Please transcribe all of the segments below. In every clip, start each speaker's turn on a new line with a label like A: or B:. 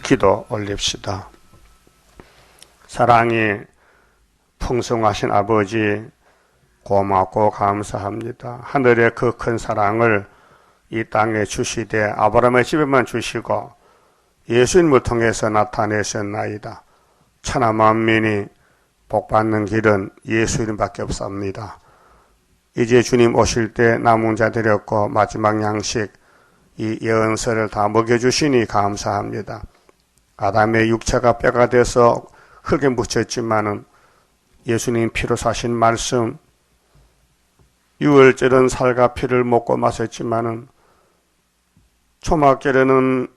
A: 기도 올립시다. 사랑이 풍성하신 아버지, 고맙고 감사합니다. 하늘의 그 큰 사랑을 이 땅에 주시되 아브라함의 집에만 주시고 예수님을 통해서 나타내셨나이다. 천하 만민이 복받는 길은 예수님밖에 없습니다. 이제 주님 오실 때 남은 자 드렸고 마지막 양식 이 예언서를 다 먹여주시니 감사합니다. 아담의 육체가 뼈가 돼서 흙에 묻혔지만은 예수님 피로 사신 말씀, 유월절은 살과 피를 먹고 마셨지만은 초막절에는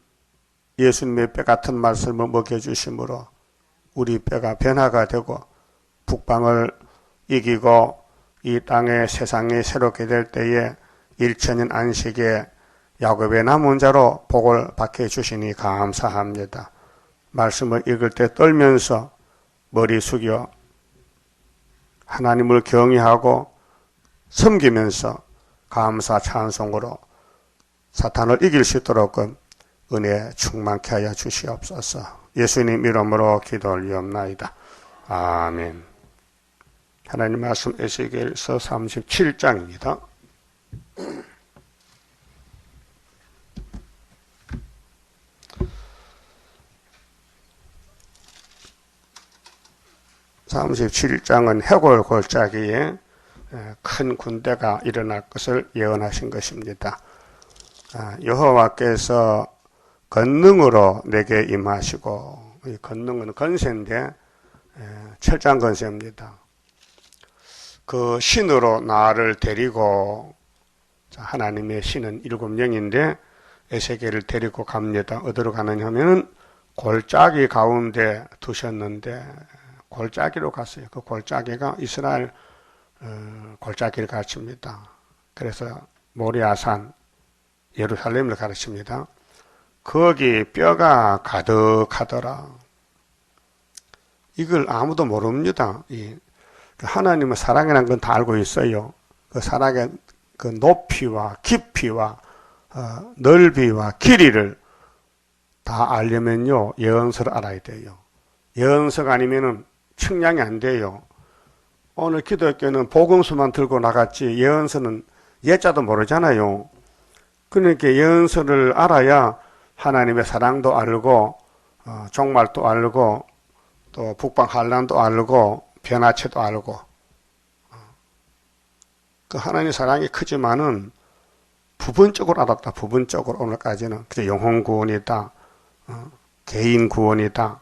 A: 예수님의 뼈 같은 말씀을 먹여주심으로 우리 뼈가 변화가 되고 북방을 이기고 이 땅의 세상이 새롭게 될 때에 일천년 안식에 야곱의 남은 자로 복을 받게 해주시니 감사합니다. 말씀을 읽을 때 떨면서 머리 숙여 하나님을 경외하고 섬기면서 감사 찬송으로 사탄을 이길 수 있도록 은혜 충만케 하여 주시옵소서. 예수님 이름으로 기도 올리옵나이다. 아멘. 하나님 말씀 에스겔서 37장입니다. (37장은) 해골 골짜기에 큰 군대가 일어날 것을 예언하신 것입니다. 여호와께서 권능으로 내게 임하시고, 이 권능은 건세인데 철장 건세입니다. 그 신으로 나를 데리고, 하나님의 신은 7영인데 에세겔을 데리고 갑니다. 어디로 가느냐 하면은 골짜기 가운데 두셨는데 골짜기로 갔어요. 그 골짜기가 이스라엘 골짜기를 가르칩니다. 그래서 모리아산 예루살렘을 가르칩니다. 거기 뼈가 가득하더라. 이걸 아무도 모릅니다. 하나님은 사랑이라는 건 다 알고 있어요. 그 사랑의 그 높이와 깊이와 넓이와 길이를 다 알려면요 예언서를 알아야 돼요. 예언서가 아니면은 측량이 안 돼요. 오늘 기독교는 복음서만 들고 나갔지 예언서는 예자도 모르잖아요. 그러니까 예언서를 알아야 하나님의 사랑도 알고 종말도 알고 또 북방 환란도 알고 변화체도 알고 그 하나님의 사랑이 크지만은 부분적으로 알았다. 부분적으로 오늘까지는 그래서 영혼 구원이다. 개인 구원이다.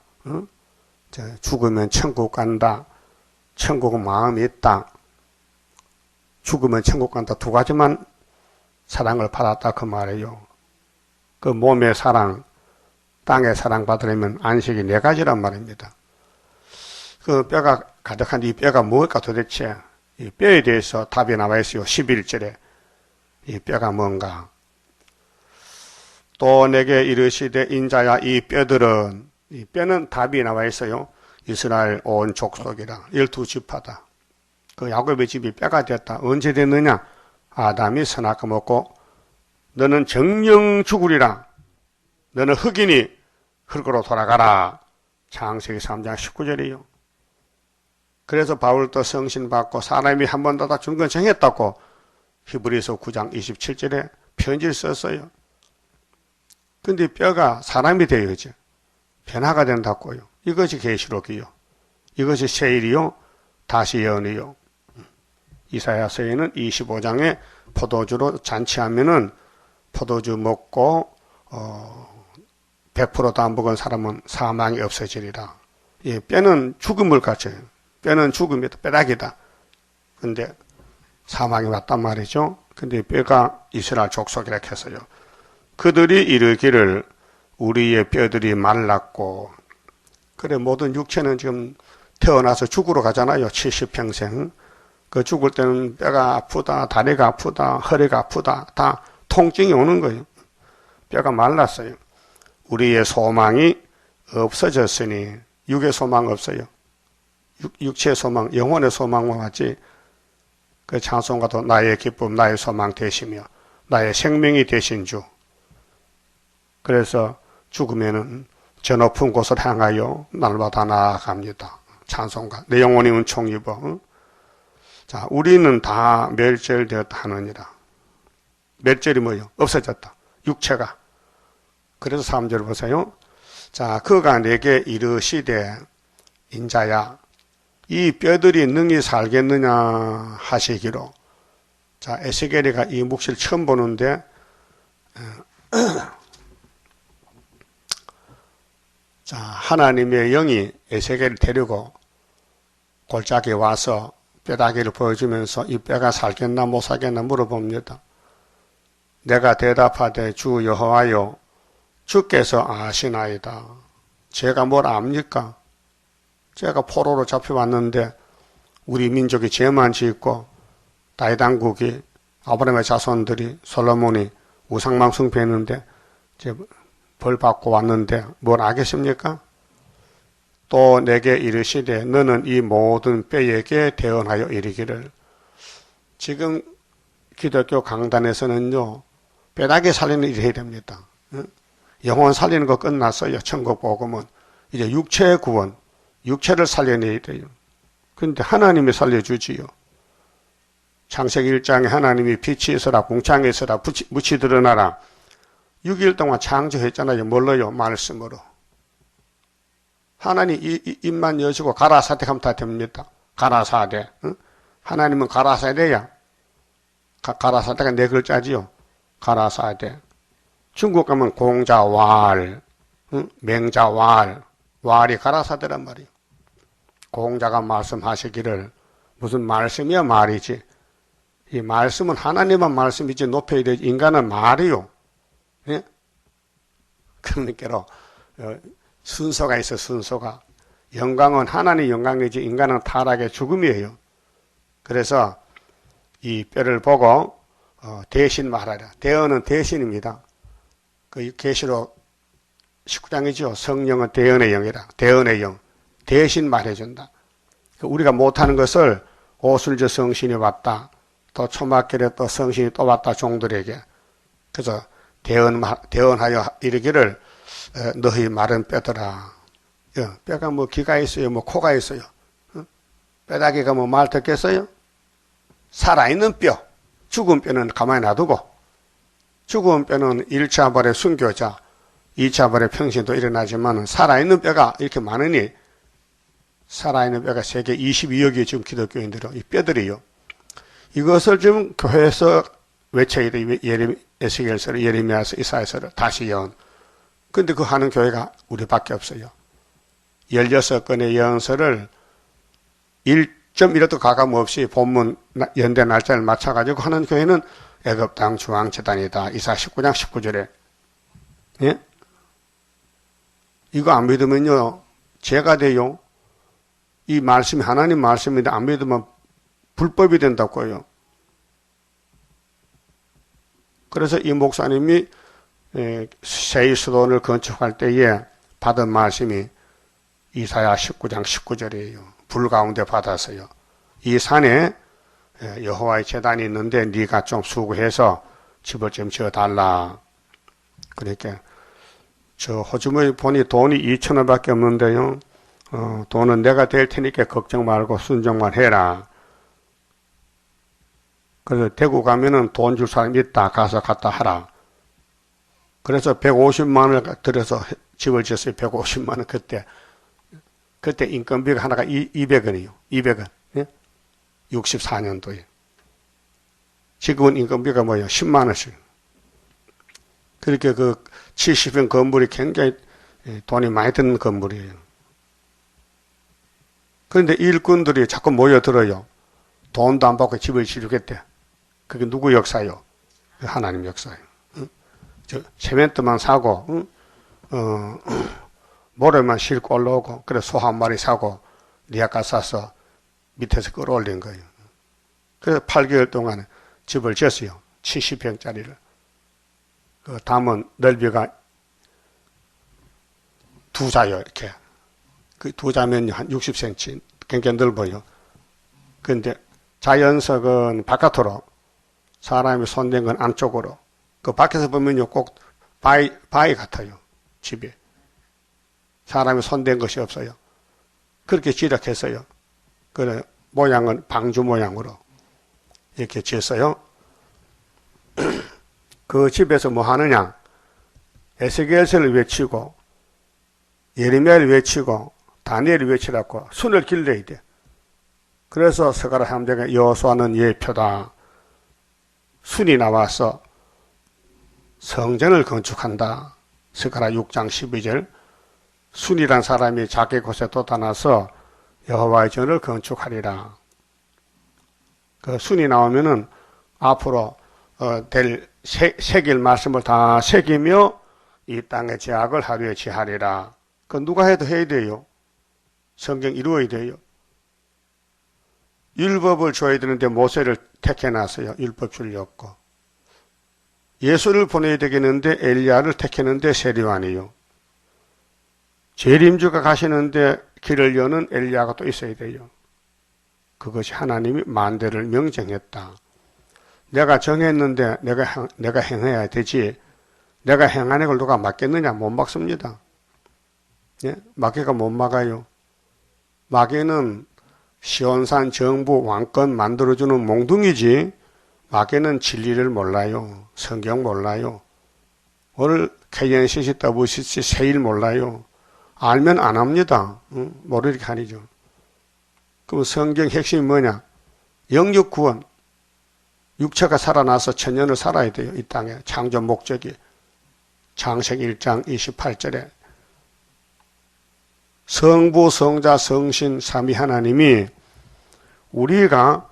A: 죽으면 천국 간다. 천국은 마음이 있다. 죽으면 천국 간다. 두 가지만 사랑을 받았다 그 말이에요. 그 몸의 사랑, 땅의 사랑 받으려면 안식이 4가지란 말입니다. 그 뼈가 가득한 이 뼈가 무엇일까 도대체? 이 뼈에 대해서 답이 나와 있어요. 11절에 이 뼈가 뭔가? 또 내게 이르시되 인자야 이 뼈들은, 이 뼈는 답이 나와 있어요. 이스라엘 온 족속이라 12지파다. 그 야곱의 집이 뼈가 됐다. 언제 됐느냐? 아담이 선악과 먹고 너는 정령 죽으리라. 너는 흙이니 흙으로 돌아가라. 창세기 3장 19절이요. 그래서 바울도 성신받고 사람이 한 번 더 죽는 건 정했다고 히브리서 9장 27절에 편지를 썼어요. 근데 뼈가 사람이 되어야죠. 변화가 된다고요. 이것이 계시록이요. 이것이 세일이요. 다시 예언이요. 이사야서에는 25장에 포도주로 잔치하면은 포도주 먹고 100%도 안 먹은 사람은 사망이 없어지리라. 예, 뼈는 죽음을 갖춰요. 뼈는 죽음이다. 뼈다귀다. 근데 사망이 왔단 말이죠. 근데 뼈가 이스라엘 족속이라 했어요. 그들이 이르기를 우리의 뼈들이 말랐고, 그래 모든 육체는 지금 태어나서 죽으러 가잖아요. 70평생. 그 죽을 때는 뼈가 아프다, 다리가 아프다, 허리가 아프다, 다 통증이 오는 거예요. 뼈가 말랐어요. 우리의 소망이 없어졌으니, 육의 소망 없어요. 육체의 소망, 영혼의 소망만 왔지. 그 찬송가도 나의 기쁨, 나의 소망 되시며 나의 생명이 되신 주. 그래서 죽으면은 저 높은 곳을 향하여 날마다 나아갑니다. 찬송가. 내 영혼이 은총 입어. 자, 우리는 다 멸절되었다 하느니라. 멸절이 뭐예요? 없어졌다. 육체가. 그래서 3절 보세요. 자, 그가 내게 이르시되 인자야 이 뼈들이 능히 살겠느냐 하시기로. 자, 에스겔이가 이 묵시를 처음 보는데 자, 하나님의 영이 에스겔을 데리고 골짜기에 와서 뼈다귀를 보여주면서 이 뼈가 살겠나 못 살겠나 물어봅니다. 내가 대답하되 주 여호와여 주께서 아시나이다. 제가 뭘 압니까? 제가 포로로 잡혀왔는데 우리 민족이 죄만 짓고 다윗왕국이 아브라함의 자손들이 솔로몬이 우상만 숭배했는데 벌 받고 왔는데 뭘 알겠습니까? 또 내게 이르시되 너는 이 모든 뼈에게 대언하여 이르기를. 지금 기독교 강단에서는요 뼈다귀 살리는 일을 해야 됩니다. 영혼 살리는 거 끝났어요. 천국 복음은 이제 육체의 구원, 육체를 살려내야 돼요. 그런데 하나님이 살려주지요. 창세기 1장에 하나님이 빛이 있어라 궁창에 있어라 무치 드러나라 6일 동안 창조했잖아요. 뭘로요? 말씀으로. 하나님 입만 여시고 가라사대 하면 다 됩니다. 가라사대. 응? 하나님은 가라사대야. 가라사대가 네 글자지요. 가라사대. 중국 가면 공자왈, 응? 맹자왈, 왈이 가라사대란 말이에요. 공자가 말씀하시기를 무슨 말씀이야 말이지. 이 말씀은 하나님만 말씀이지 높여야 되지 인간은 말이요. 예? 그러니까 순서가 있어 순서가. 영광은 하나님의 영광이지 인간은 타락의 죽음이에요. 그래서 이 뼈를 보고 대신 말하라. 대언은 대신입니다. 그 계시록 19장이죠. 성령은 대언의 영이라. 대언의 영. 대신 말해준다. 우리가 못하는 것을 오술저 성신이 왔다. 또 초막결에 또 성신이 또 왔다 종들에게. 그래서 대언하여 이르기를 너희 마른 뼈더라. 뼈가 뭐 귀가 있어요, 뭐 코가 있어요. 뼈다귀가 뭐 말 듣겠어요? 살아있는 뼈, 죽은 뼈는 가만히 놔두고 죽은 뼈는 1차 발의 순교자, 2차 발의 평신도 일어나지만 살아있는 뼈가 이렇게 많으니 살아있는 뼈가 세계 22억이 지금 기독교인들은 이 뼈들이요. 이것을 지금 교회에서 외쳐야 돼. 에스겔서를 예레미야서 이사야서를 다시 예언. 근데 그 하는 교회가 우리밖에 없어요. 16건의 예언서를 1.1도 가감 없이 본문 연대 날짜를 맞춰가지고 하는 교회는 애굽땅 중앙재단이다. 이사 19장 19절에. 예? 이거 안 믿으면요 죄가 돼요. 이 말씀이 하나님 말씀인데 안 믿으면 불법이 된다고요. 그래서 이 목사님이 세이수도원을 건축할 때에 받은 말씀이 이사야 19장 19절이에요. 불 가운데 받았어요. 이 산에 여호와의 제단이 있는데 네가 좀 수고해서 집을 좀 지어달라. 그러니까 저 호주머니 보니 돈이 2,000원밖에 없는데요. 돈은 내가 될 테니까 걱정 말고 순종만 해라. 그래서 대구 가면은 돈 줄 사람이 있다. 가서 갖다 하라. 그래서 150만 원을 들여서 집을 지었어요. 150만 원 그때 인건비가 하나가 200원이요. 200원. 예? 64년도에. 지금은 인건비가 뭐예요? 10만 원씩. 그렇게 그 70 평 건물이 굉장히 돈이 많이 드는 건물이에요. 그런데 일꾼들이 자꾸 모여들어요. 돈도 안 받고 집을 지르겠대. 그게 누구 역사요? 하나님 역사요. 저 세멘트만 사고 모래만 싣고 올라오고 그래 소 한 마리 사고 리아카 사서 밑에서 끌어올린 거예요. 그래서 8개월 동안 집을 지었어요. 70평짜리를. 그 담은 넓이가 두 자요 이렇게. 그 두 자면요 한 60cm 굉장히 넓어요. 그런데 자연석은 바깥으로 사람이 손댄 건 안쪽으로. 그 밖에서 보면요 꼭 바위 같아요. 집에. 사람이 손댄 것이 없어요. 그렇게 지력했어요. 그 모양은 방주 모양으로 이렇게 지었어요. 그 집에서 뭐 하느냐? 에스겔서를 외치고 예레미야를 외치고 다니엘을 외치라고 순을 길러야 돼. 그래서 스가랴 3장에 여호수아는 예표다. 순이 나와서 성전을 건축한다. 스가랴 6장 12절 순이란 사람이 자기 곳에 돋아나서 여호와의 전을 건축하리라. 그 순이 나오면은 앞으로 될 새길 말씀을 다 새기며 이 땅의 죄악을 하루에 지하리라. 그 누가 해도 해야 돼요. 성경 이루어야 돼요. 율법을 줘야 되는데 모세를 택해놨어요. 율법 줄였고. 예수를 보내야 되겠는데 엘리야를 택했는데 세리완이요. 재림주가 가시는데 길을 여는 엘리야가 또 있어야 돼요. 그것이 하나님이 만대를 명정했다. 내가 정했는데 내가 행해야 되지. 내가 행하는 걸 누가 막겠느냐? 못 막습니다. 예? 마귀가 못 막아요. 마귀는 시온산 정부 왕권 만들어주는 몽둥이지 마귀는 진리를 몰라요. 성경 몰라요. 오늘 KNCC, WCC 세일 몰라요. 알면 안 합니다. 모르게 아니죠. 그럼 성경 핵심이 뭐냐? 영육 구원. 육체가 살아나서 천년을 살아야 돼요. 이 땅에 창조 목적이. 창세기 1장 28절에 성부, 성자, 성신, 삼위 하나님이 우리가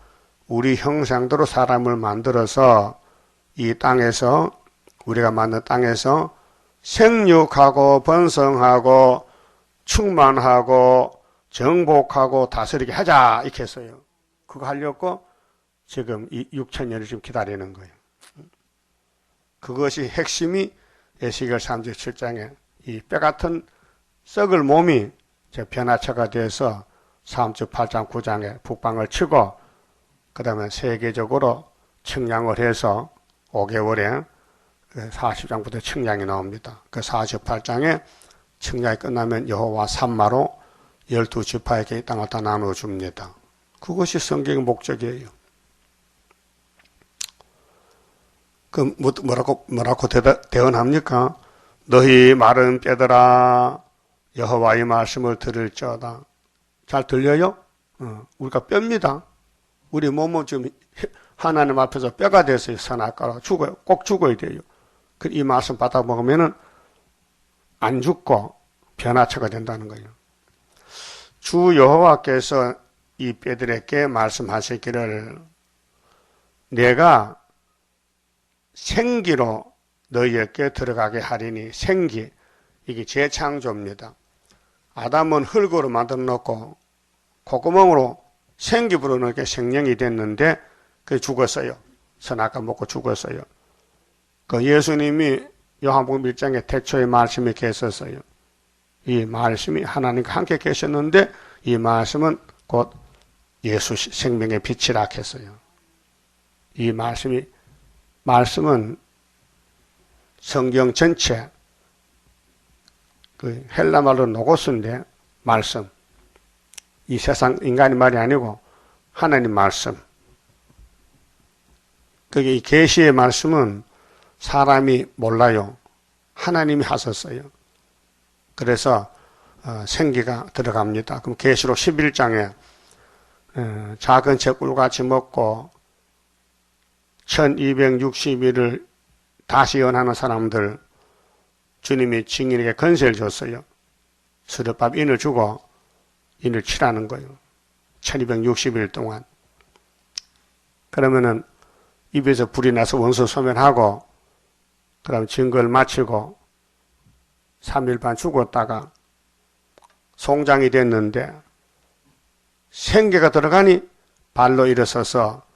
A: 우리 형상대로 사람을 만들어서 이 땅에서 우리가 만든 땅에서 생육하고 번성하고 충만하고 정복하고 다스리게 하자 이렇게 했어요. 그거 하려고 지금 이 6천년을 지금 기다리는 거예요. 그것이 핵심이 에스겔 3장 7장에 이 뼈같은 썩을 몸이 변화체가 돼서 3주 8장 9장에 북방을 치고 그 다음에 세계적으로 측량을 해서 5개월에 40장부터 측량이 나옵니다. 그 48장에 측량이 끝나면 여호와 산마로 12지파에게 이 땅을 다 나눠줍니다. 그것이 성경의 목적이에요. 그 뭐라고 대언합니까? 너희 마른 뼈들아 여호와의 말씀을 들을지어다. 잘 들려요? 우리가 뼈입니다. 우리 몸은 지금 하나님 앞에서 뼈가 됐어요. 선악과로 죽어요. 꼭 죽어야 돼요. 이 말씀 받아 먹으면은 안 죽고 변화체가 된다는 거예요. 주 여호와께서 이 뼈들에게 말씀하시기를 내가 생기로 너희에게 들어가게 하리니 생기 이게 재창조입니다. 아담은 흙으로 만들어 놓고 콧구멍으로 생기 불어넣게 생명이 됐는데 그 죽었어요. 선악과 먹고 죽었어요. 그 예수님이 요한복음 1장에 태초에 말씀이 계셨어요. 이 말씀이 하나님과 함께 계셨는데 이 말씀은 곧 예수 생명의 빛이라 했어요. 이 말씀은 성경 전체 그 헬라말로 노고스인데 말씀. 이 세상 인간의 말이 아니고 하나님 말씀. 그게 이 계시의 말씀은 사람이 몰라요. 하나님이 하셨어요. 그래서 생기가 들어갑니다. 그럼 계시록 11장에 작은 채꿀같이 먹고 1260일을 다시 연하는 사람들 주님이 증인에게 건세를 줬어요. 수렵밥 인을 주고 인을 치라는 거예요. 1260일 동안. 그러면은 입에서 불이 나서 원수 소멸하고 그 다음에 증거를 마치고 3일 반 죽었다가 송장이 됐는데 생계가 들어가니 발로 일어서서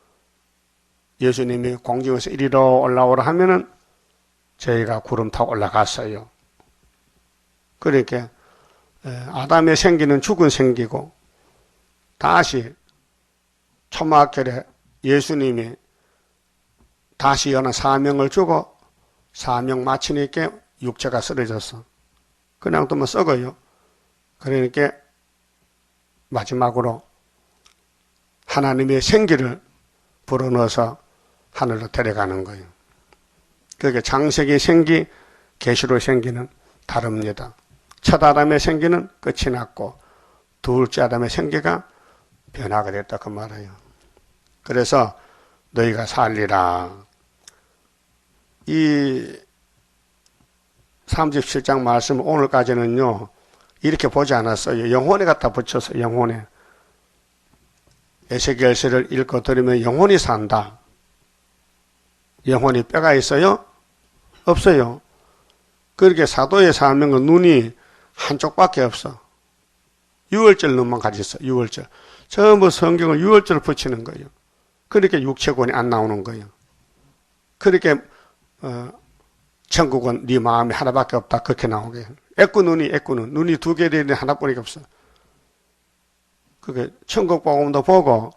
A: 예수님이 공중에서 이리로 올라오라 하면은 저희가 구름 타고 올라갔어요. 그러니까 아담의 생기는 죽은 생기고 다시 초막결에 예수님이 다시 여는 사명을 주고 사명 마치니까 육체가 쓰러졌어. 그냥 두면 썩어요. 그러니까 마지막으로 하나님의 생기를 불어넣어서 하늘로 데려가는 거예요. 그게 창세기 생기, 계시록 생기는 다릅니다. 첫 아담의 생기는 끝이 났고 둘째 아담의 생기가 변화가 됐다 그 말이에요. 그래서 너희가 살리라. 이 37장 말씀 오늘까지는요 이렇게 보지 않았어요. 영혼에 갖다 붙여서 영혼에. 에스겔서를 읽고 들으면 영혼이 산다. 영혼이 뼈가 있어요? 없어요. 그렇게 사도의 사명은 눈이 한쪽밖에 없어. 6월절 눈만 가지고 있어. 6월절. 전부 성경을 6월절을 붙이는 거예요. 그렇게 육체권이 안 나오는 거예요. 그렇게 천국은 네 마음이 하나밖에 없다. 그렇게 나오게. 애꾸눈. 눈이 두 개 되는데 하나뿐이가 없어. 그게 천국 복음도 보고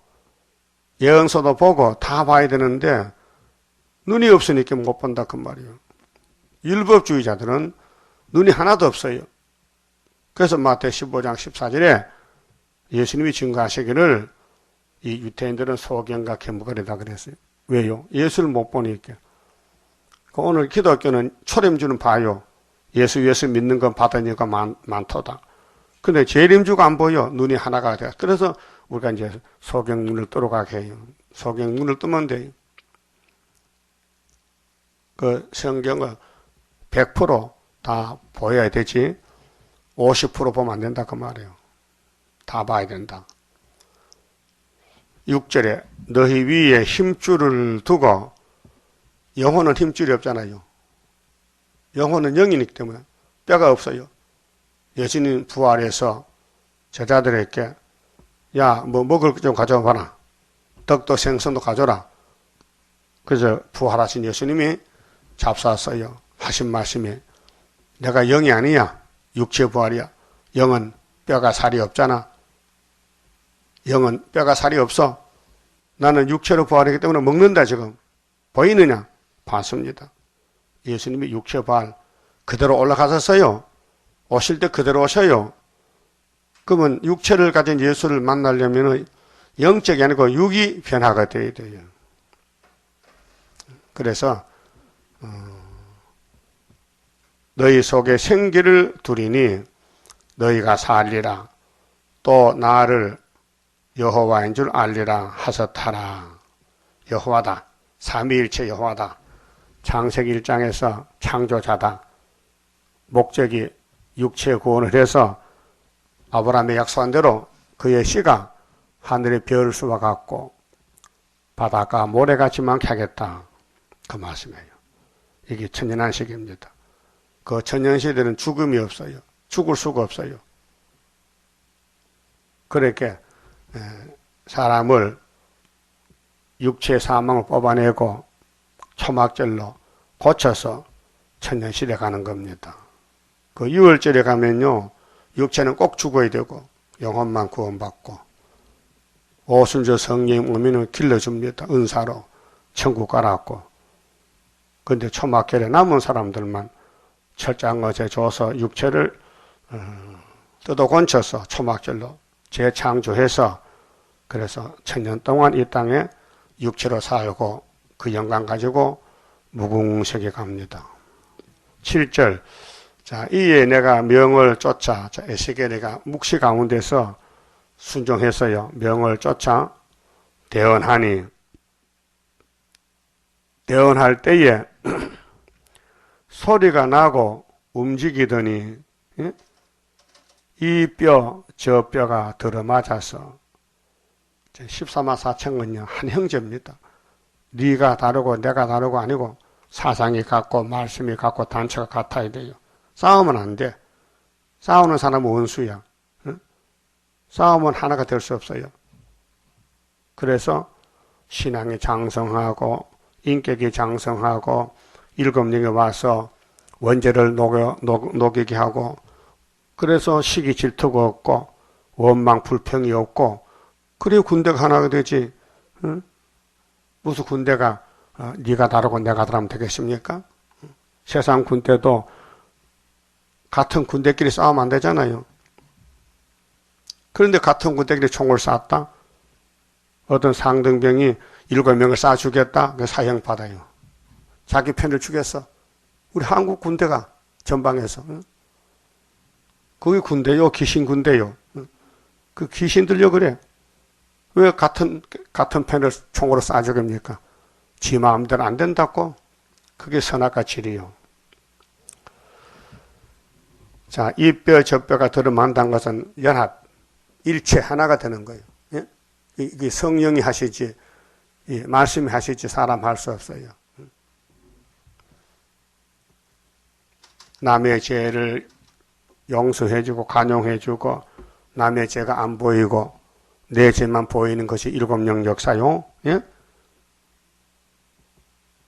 A: 예언서도 보고 다 봐야 되는데 눈이 없으니까 못 본다 그 말이에요. 율법주의자들은 눈이 하나도 없어요. 그래서 마태 15장 14절에 예수님이 증거하시기를 이 유태인들은 소경과 견부거리다 그랬어요. 왜요? 예수를 못 보니까. 오늘 기독교는 초림주는 봐요. 예수 믿는 건 받으니까 많도다. 근데 재림주가 안 보여. 눈이 하나가 돼. 그래서 우리가 이제 소경 눈을 뜨러 가게 해요. 소경 눈을 뜨면 돼요. 그 성경은 100% 보여야 되지 50% 보면 안 된다 그 말이에요. 다 봐야 된다. 6절에 너희 위에 힘줄을 두고 영혼은 힘줄이 없잖아요. 영혼은 영이기 때문에 뼈가 없어요. 예수님 부활해서 제자들에게 야, 뭐 먹을 것 좀 가져와 봐라. 떡도 생선도 가져라. 그래서 부활하신 예수님이 잡수었어요. 하신 말씀이 내가 영이 아니야. 육체 부활이야. 영은 뼈가 살이 없잖아. 영은 뼈가 살이 없어. 나는 육체로 부활했기 때문에 먹는다 지금. 보이느냐? 봤습니다. 예수님이 육체 부활 그대로 올라가셨어요. 오실 때 그대로 오셔요. 그러면 육체를 가진 예수를 만나려면 영적이 아니고 육이 변화가 돼야 돼요. 그래서 너희 속에 생기를 두리니 너희가 살리라. 또 나를 여호와인 줄 알리라 하셨더라. 여호와다. 삼위일체 여호와다. 창세기 1장에서 창조자다. 목적이 육체 구원을 해서 아브라함의 약속한 대로 그의 씨가 하늘의 별수와 같고 바닷가 모래같이 많게 하겠다. 그 말씀이에요. 이게 천년안식입니다. 그 천년시대는 죽음이 없어요. 죽을 수가 없어요. 그렇게 사람을 육체의 사망을 뽑아내고 초막절로 고쳐서 천년시대 가는 겁니다. 그 6월절에 가면요. 육체는 꼭 죽어야 되고 영혼만 구원받고 오순절 성령 오면은 길러줍니다. 은사로 천국 가라고. 근데 초막절에 남은 사람들만 철저한 것에 줘서 육체를 뜯어 건쳐서 초막절로 재창조해서 그래서 천년 동안 이 땅에 육체로 살고 그 영광 가지고 무궁색에 갑니다. 7절 자 이에 내가 명을 쫓아 에스겔이가 묵시 가운데서 순종했어요. 명을 쫓아 대언하니 대언할 때에 소리가 나고 움직이더니 이 뼈 저 뼈가 들어맞아서 14만 4천은요 한 형제입니다. 네가 다르고 내가 다르고 아니고 사상이 같고 말씀이 같고 단체가 같아야 돼요. 싸우면 안 돼. 싸우는 사람은 원수야. 싸우면 하나가 될 수 없어요. 그래서 신앙이 장성하고 인격이 장성하고 일곱령에 와서 원죄를 녹이게 하고 그래서 시기 질투가 없고 원망 불평이 없고 그래야 군대가 하나가 되지. 무슨 군대가 네가 다르고 내가 다르면 되겠습니까? 세상 군대도 같은 군대끼리 싸우면 안 되잖아요. 그런데 같은 군대끼리 총을 쐈다. 어떤 상등병이 7명을 쏴 죽였다. 그 사형 받아요. 자기 편을 죽였어. 우리 한국 군대가 전방에서. 거기 군대요, 귀신 군대요. 그 귀신 들려 그래. 왜 같은 편을 총으로 쏴 죽입니까? 지 마음대로 안 된다고? 그게 선악과 질이요. 자, 이 뼈, 저 뼈가 들어만다는 것은 연합, 일체 하나가 되는 거예요. 예? 이게 성령이 하시지, 말씀이 하시지 사람 할 수 없어요. 남의 죄를 용서해주고 간용해주고 남의 죄가 안 보이고 내 죄만 보이는 것이 일곱령 역사요. 예?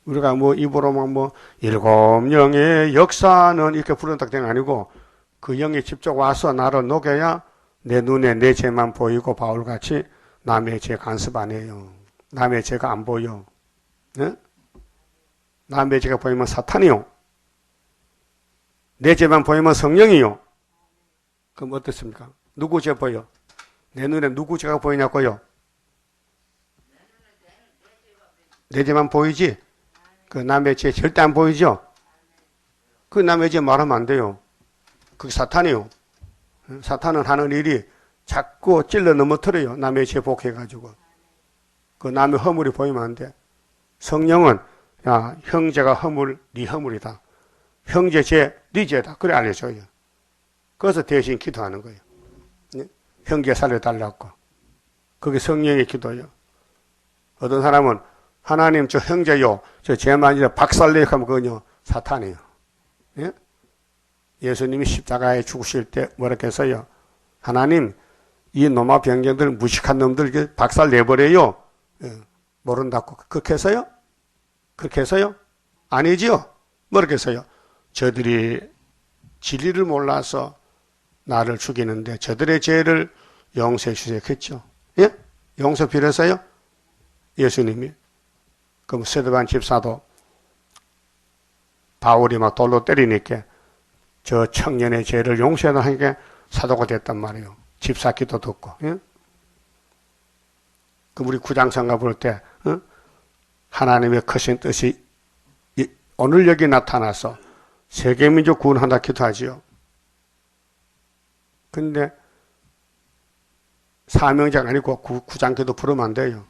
A: 우리가 뭐 입으로만 뭐 일곱령의 역사는 이렇게 부른다 된 게 아니고 그 영이 직접 와서 나를 녹여야 내 눈에 내 죄만 보이고 바울같이 남의 죄 간섭 안 해요. 남의 죄가 안 보여. 예? 남의 죄가 보이면 사탄이요. 내 죄만 보이면 성령이요. 그럼 어떻습니까? 누구 죄 보여? 내 눈에 누구 죄가 보이냐고요? 내 죄만 보이지? 그 남의 죄 절대 안 보이죠? 그 남의 죄 말하면 안 돼요. 그게 사탄이요. 사탄은 하는 일이 자꾸 찔러 넘어뜨려요. 남의 죄 복해가지고. 그 남의 허물이 보이면 안 돼. 성령은 야 형제가 허물, 네 허물이다. 형제 죄, 네 죄다. 그래 알려줘요. 그래서 대신 기도하는 거예요. 형제 살려달라고. 그게 성령의 기도예요. 어떤 사람은 하나님 저 형제요, 저 죄만이라 박살내요 하면 그건요 사탄이에요. 예? 예수님이 십자가에 죽으실 때 뭐라고 했어요? 하나님 이 노마 병경들 무식한 놈들 박살내버려요. 예. 모른다고. 그렇게 해서요? 그렇게 해서요? 아니지요. 뭐라고 했어요? 저들이 진리를 몰라서 나를 죽이는데 저들의 죄를 용서해 주세요. 그랬죠? 예? 용서 빌어서요? 예수님이. 그럼 스데반 집사도 바울이 막 돌로 때리니까 저 청년의 죄를 용서하니까 사도가 됐단 말이에요. 집사 기도 듣고. 예? 그럼 우리 구장성가 볼 때 하나님의 크신 뜻이 오늘 여기 나타나서 세계민족 구원한다 기도하지요. 근데 사명자가 아니고 구장기도 부르면 안 돼요.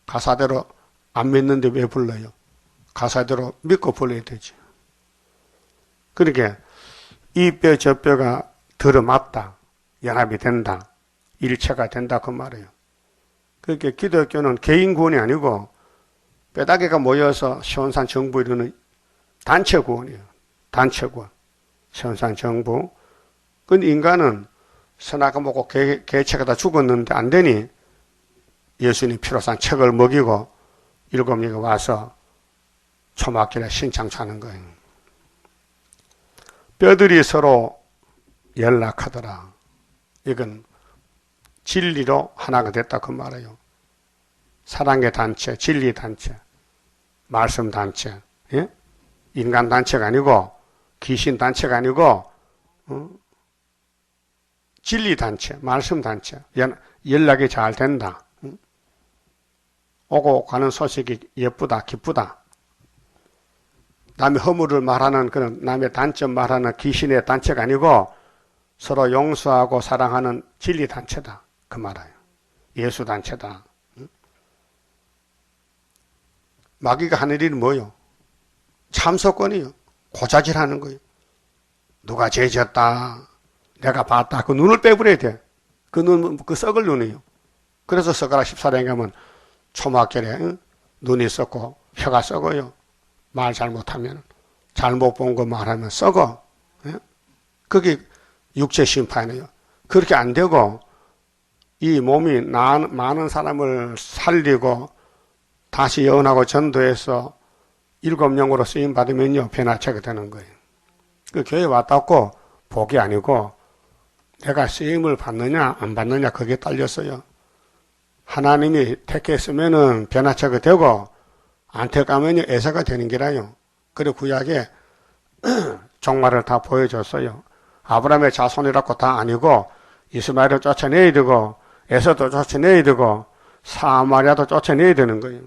A: 가사대로 안 믿는데 왜 불러요? 가사대로 믿고 불러야 되지. 그러니까 이 뼈 저 뼈가 들어맞다. 연합이 된다. 일체가 된다 그 말이에요. 그렇게 기독교는 개인 구원이 아니고 뼈다귀가 모여서 시온산 정부 이루는 단체 구원이에요. 단체 구원. 시온산 정부. 근데 인간은 선악을 먹고 개체가 다 죽었는데 안 되니 예수님 피로 산 책을 먹이고 7명이 와서 초막길에 신창차는 거예요. 뼈들이 서로 연락하더라. 이건 진리로 하나가 됐다 그 말이에요. 사랑의 단체, 진리 단체, 말씀 단체, 예? 인간 단체가 아니고 귀신 단체가 아니고 진리 단체, 말씀 단체, 연락이 잘 된다. 오고 가는 소식이 예쁘다, 기쁘다. 남의 허물을 말하는 그런 남의 단점 말하는 귀신의 단체가 아니고 서로 용서하고 사랑하는 진리 단체다. 그 말이에요. 예수 단체다. 마귀가 하는 일은 뭐요? 참석권이요. 고자질하는 거예요. 누가 죄 지었다. 내가 봤다. 그 눈을 빼버려야 돼. 그 눈, 그 썩을 눈이에요. 그래서 서가라 14장 가면 초막결에 눈이 썩고 혀가 썩어요. 말 잘못하면. 잘못 본 거 말하면 썩어. 그게 육체 심판이에요. 그렇게 안 되고 이 몸이 많은 사람을 살리고 다시 예언하고 전도해서 7영으로 쓰임 받으면요 변화체가 되는 거예요. 그 교회 왔다고 복이 아니고 내가 쓰임을 받느냐 안 받느냐 그게 딸렸어요. 하나님이 택했으면은 변화체가 되고 안 택하면요 애사가 되는 게라요. 그리고 구약에 종말을 다 보여줬어요. 아브라함의 자손이라고 다 아니고 이스마엘을 쫓아내야 되고 에서도 쫓아내야 되고 사마리아도 쫓아내야 되는 거예요.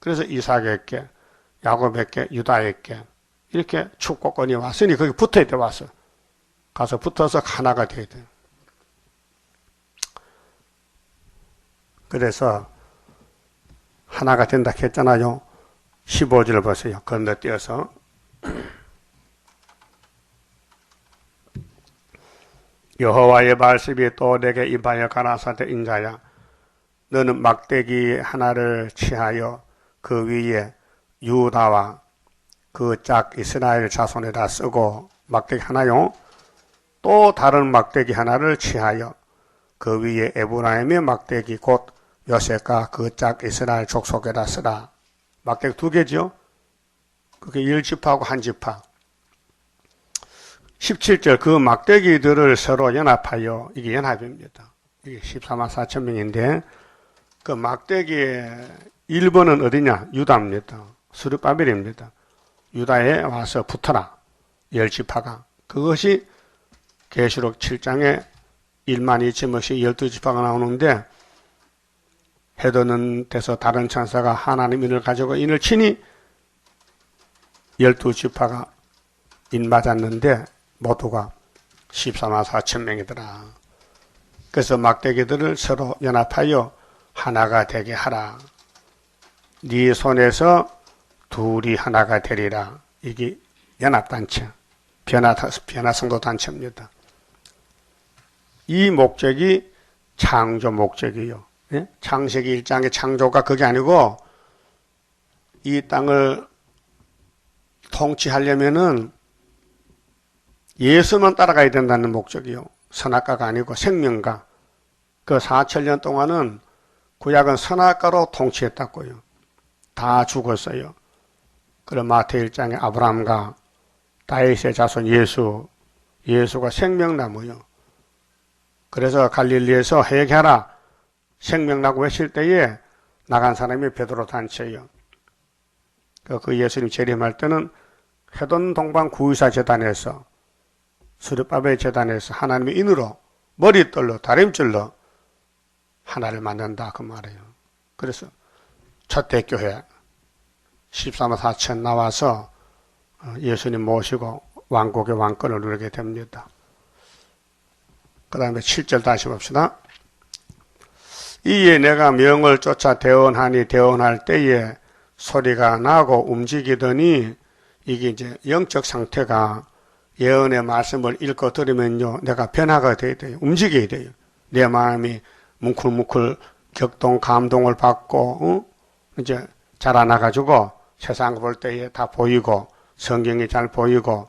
A: 그래서 이삭에게, 야곱에게, 유다에게 이렇게 축복권이 왔으니 거기 붙어야 돼. 와서 가서 붙어서 하나가 돼야 돼. 그래서 하나가 된다 했잖아요. 15절 보세요. 건너뛰어서 여호와의 말씀이 또 내게 임하여 가라사대 인자야, 너는 막대기 하나를 취하여 그 위에 유다와 그 짝 이스라엘 자손에다 쓰고, 막대기 하나요. 또 다른 막대기 하나를 취하여 그 위에 에브라임의 막대기 곧 요셉과 그 짝 이스라엘 족속에다 쓰라. 막대기 두 개죠. 그게 1지파하고 1지파. 17절 그 막대기들을 서로 연합하여, 이게 연합입니다. 이게 14만 4천 명인데 그 막대기의 1번은 어디냐? 유다입니다. 스룹바벨입니다. 유다에 와서 붙어라. 10지파가. 그것이 계시록 7장에 1만 2천 명씩 12지파가 나오는데, 헤드는 돼서 다른 천사가 하나님 인을 가지고 인을 치니 12지파가 인 맞았는데 모두가 14만 4천 명이더라. 그래서 막대기들을 서로 연합하여 하나가 되게 하라. 네 손에서 둘이 하나가 되리라. 이게 연합단체, 변화성도단체입니다. 이 목적이 창조 목적이에요. 예? 창세기 1장의 창조가 그게 아니고, 이 땅을 통치하려면은 예수만 따라가야 된다는 목적이요. 선악과가 아니고 생명과. 그 4천년 동안은 구약은 선악과로 통치했다고요. 다 죽었어요. 그럼 마태 1장에 아브라함과 다윗의 자손 예수가 생명나무요. 그래서 갈릴리에서 회개하라 생명나고 외칠 때에 나간 사람이 베드로 단체예요. 그 예수님 재림할 때는 해돈 동방 구의사 재단에서, 스룹바벨 재단에서 하나님의 인으로 머리떨로 다림줄로 하나를 만든다 그 말이에요. 그래서 첫 대교회 14만 4천 나와서 예수님 모시고 왕국의 왕권을 누리게 됩니다. 그 다음에 7절 다시 봅시다. 이에 내가 명을 쫓아 대언하니 대언할 때에 소리가 나고 움직이더니, 이게 이제 영적 상태가 예언의 말씀을 읽고 들으면요, 내가 변화가 돼야 돼요. 움직여야 돼요. 내 마음이 뭉클뭉클 격동, 감동을 받고, 이제 자라나가지고 세상 볼 때에 다 보이고, 성경이 잘 보이고,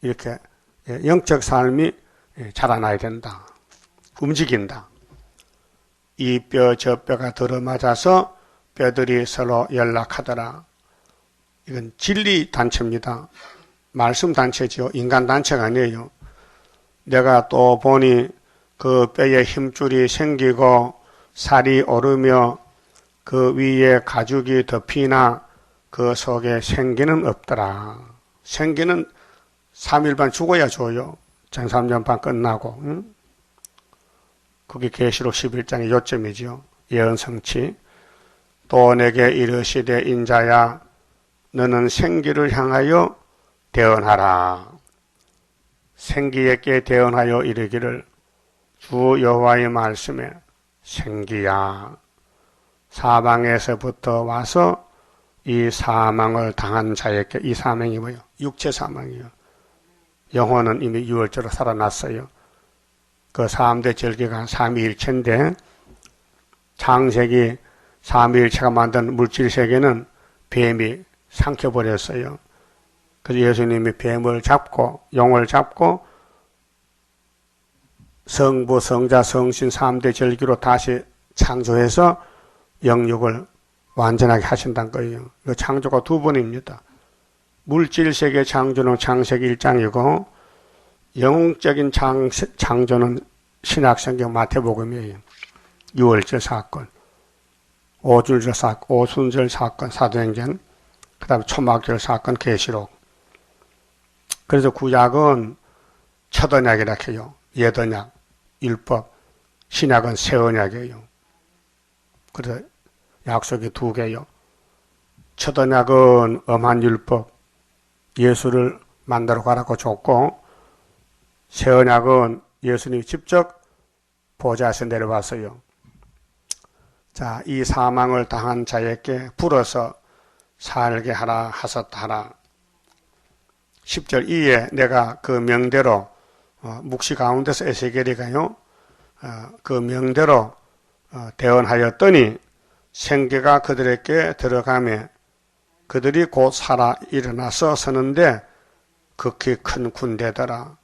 A: 이렇게 영적 삶이 자라나야 된다. 움직인다. 이 뼈 저 뼈가 들어맞아서 뼈들이 서로 연락하더라. 이건 진리 단체입니다. 말씀 단체죠. 인간 단체가 아니에요. 내가 또 보니 그 뼈에 힘줄이 생기고 살이 오르며 그 위에 가죽이 덮이나 그 속에 생기는 없더라. 생기는 3일반 죽어야 줘요. 전3년반 끝나고. 응? 그게 계시록 11장의 요점이죠. 예언 성취. 또 내게 이르시되 인자야 너는 생기를 향하여 대언하라. 생기에게 대언하여 이르기를 주 여호와의 말씀에 생기야 사방에서부터 와서 이 사망을 당한 자에게, 이 사망이 뭐예요? 육체 사망이요. 영혼은 이미 유월절로 살아났어요. 그 3대 절기가 삼위일체인데 창세기 삼위일체가 만든 물질세계는 뱀이 삼켜버렸어요. 그래서 예수님이 뱀을 잡고 용을 잡고 성부, 성자, 성신 3대 절기로 다시 창조해서 영육을 완전하게 하신다는 거예요. 그 창조가 두 번입니다. 물질세계 창조는 창세기 1장이고 영웅적인 창조는 신약성경 마태복음이에요. 유월절 사건, 오순절 사건, 사도행전, 그 다음에 초막절 사건, 계시록. 그래서 구약은 첫 언약이라 해요. 옛 언약, 율법, 신약은 새 언약이에요. 그래서 약속이 두 개요. 첫 언약은 엄한 율법, 예수를 만나러 가라고 줬고, 새 언약은 예수님이 직접 보좌에서 내려왔어요. 자, 이 사망을 당한 자에게 불어서 살게 하라 하셨다 하라. 10절 이에 내가 그 명대로 묵시 가운데서 에세겔이가요, 그 명대로 대언하였더니 생계가 그들에게 들어가며 그들이 곧 살아 일어나서 서는데 극히 큰 군대더라.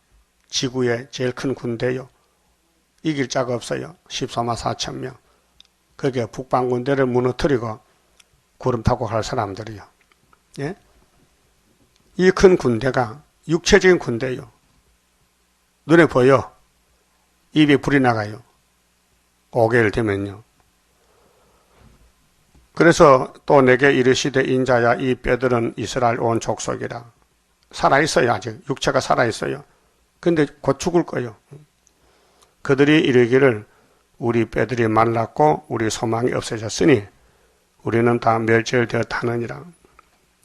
A: 지구의 제일 큰 군대요. 이길 자가 없어요. 14만 4천 명. 그게 북방군대를 무너뜨리고 구름 타고 갈 사람들이요. 예? 이 큰 군대가 육체적인 군대요. 눈에 보여. 입에 불이 나가요. 5개월 되면요. 그래서 또 내게 이르시되 인자야 이 뼈들은 이스라엘 온 족속이라. 살아있어요. 아직 육체가 살아있어요. 근데 곧 죽을 거예요. 그들이 이르기를 우리 뼈들이 말랐고 우리 소망이 없어졌으니 우리는 다 멸절되었다느니라.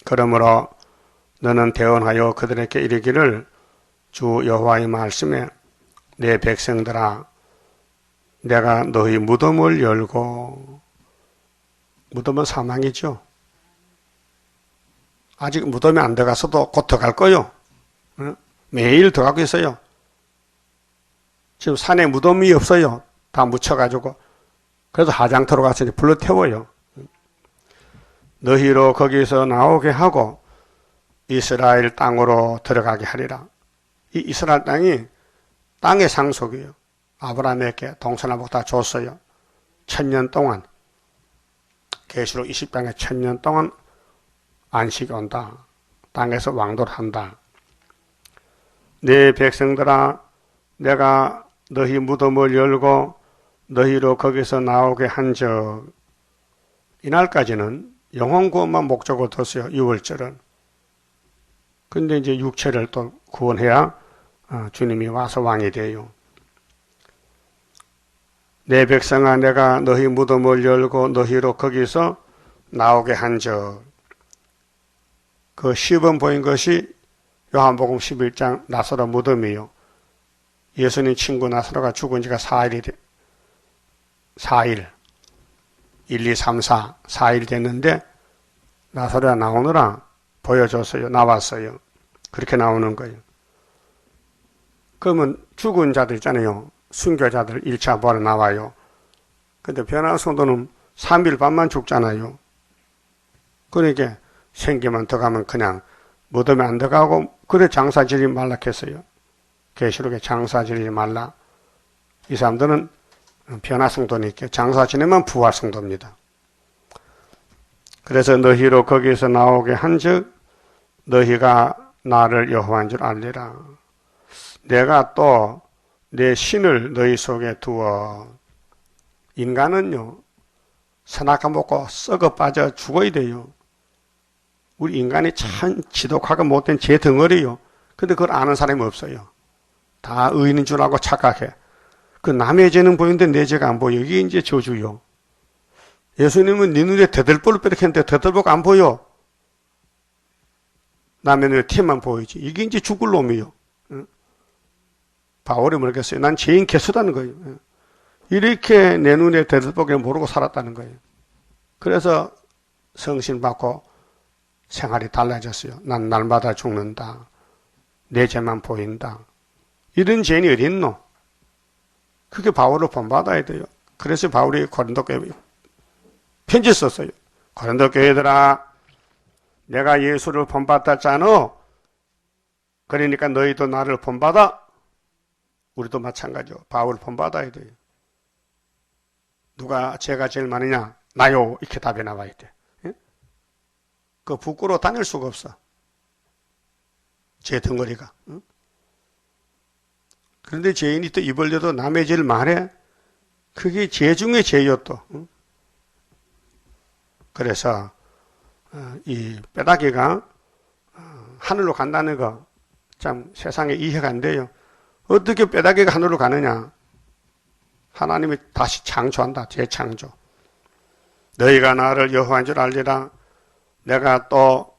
A: 그러므로 너는 대언하여 그들에게 이르기를 주 여호와의 말씀에 내 백성들아 내가 너희 무덤을 열고, 무덤은 사망이죠. 아직 무덤에 안 들어가서도 곧 들어갈 거요. 매일 들어가고 있어요. 지금 산에 무덤이 없어요. 다 묻혀가지고. 그래서 하장터로 가서 이제 불러 태워요. 너희로 거기서 나오게 하고 이스라엘 땅으로 들어가게 하리라. 이 이스라엘 땅이 땅의 상속이에요. 아브라함에게 동서남북 다 줬어요. 1000년 동안. 계시록 20장에 1000년 동안 안식이 온다. 땅에서 왕도한다. 내 백성들아 내가 너희 무덤을 열고 너희로 거기서 나오게 한적 이날까지는 영혼 구원만 목적으로 뒀어요. 6월절은. 근데 이제 육체를 또 구원해야 주님이 와서 왕이 돼요. 내 백성아 내가 너희 무덤을 열고 너희로 거기서 나오게 한적. 그 시범 보인 것이 요한복음 11장 나사로 무덤이요. 예수님 친구 나사로가 죽은 지가 4일 1, 2, 3, 4 4일 됐는데 나사로가 나오느라 보여줬어요. 나왔어요. 그렇게 나오는 거예요. 그러면 죽은 자들 있잖아요. 순교자들 1차 부활에 나와요. 근데 변화의 성도는 3일 반만 죽잖아요. 그러니까 생기만 더 가면 그냥 무덤에 안 들어가고 그래 장사 지르지 말라 했어요. 계시록에 장사 지르지 말라. 이 사람들은 변화 성도니까 장사 지내면 부활 성도입니다. 그래서 너희로 거기에서 나오게 한즉 너희가 나를 여호와인 줄 알리라. 내가 또 내 신을 너희 속에 두어. 인간은요 선악과 먹고 썩어 빠져 죽어야 돼요. 우리 인간이 참 지독하고 못된 제 덩어리요. 근데 그걸 아는 사람이 없어요. 다 의인인 줄 알고 착각해. 그 남의 죄는 보이는데 내 죄가 안 보여. 이게 이제 저주요. 예수님은 네 눈에 대들보를 뾰족했는데 대들보가 안 보여. 남의 눈에 티만 보이지. 이게 이제 죽을 놈이요. 바울이 뭐랬겠어요? 난 죄인 개수다는 거예요. 이렇게 내 눈에 대들보를 모르고 살았다는 거예요. 그래서 성신 받고 생활이 달라졌어요. 난 날마다 죽는다. 내 죄만 보인다. 이런 죄인이 어디 있노? 그게 바울을 본받아야 돼요. 그래서 바울이 고린도 교회에 편지 썼어요. 고린도 교회들아 내가 예수를 본받았잖아. 그러니까 너희도 나를 본받아. 우리도 마찬가지요. 바울을 본받아야 돼요. 누가 죄가 제일 많으냐? 나요. 이렇게 답이 나와야 돼. 그 부끄러워 다닐 수가 없어. 죄 덩어리가. 그런데 죄인이 또 입을 열도 남의 죄를 말해? 그게 죄 중에 죄요 또. 그래서 이 뼈다귀가 하늘로 간다는 거 참 세상에 이해가 안 돼요. 어떻게 뼈다귀가 하늘로 가느냐? 하나님이 다시 창조한다. 재창조. 너희가 나를 여호와인 줄 알리라. 내가 또